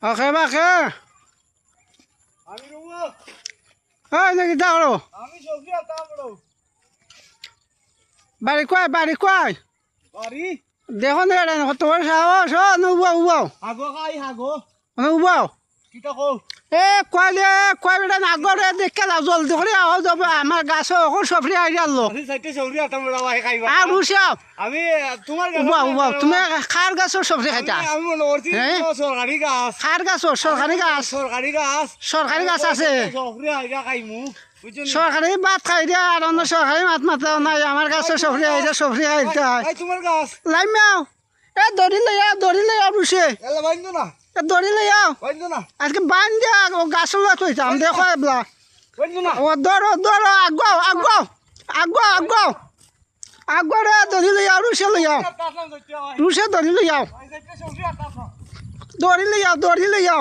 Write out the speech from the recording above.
ওকে বাকে আমি রুবো ওই নাকি দাঁড়ো আমি সবজি আনতাম বড় বাড়ি কয় বাড়ি দেখো না এটা তোমার সাহস ও নুবাও উবাও হাগো খাই হাগো উবাও কিটা কও এ কয় বেটা নাগরে দেখে লাও জলদি করে আহ যাবে আমার গাছ এখন সফরি আই আনলো আমি সাইতে সবজি আনতাম বড় ভাই খাইবা আর রুসাও আমি তোমার উবাও তুমি খার গাছর সফরি খাইতা আমি মনে করছি হ্যাঁ? সরকারি গাছ খার গাছর সরকারি গাছ সরকারি গাছ আছে সবজি আইরা খাইমু বুঝছো সরকারি ভাত খাই দিয়া আর অন্য সরকারি মাত মাতা নাই আমার গাছে সফরি আইতা সফরি আইতা এই তোমার গাছ লাইমাও এ দড়ি লইয়া রুসে এলা বাইন্দো না এ দড়ি লইয়াও বাইন্দো না আজকে বান দিয়া ও গাছ লইয়া থইতাম দেখো এবলা বাইন্দো না ও দৌড়ো আগুয়া রে দড়ি লইয়াও রুসে দড়ি লইয়াও সাইতে সবজি আনতাম দড়ি লইয়াও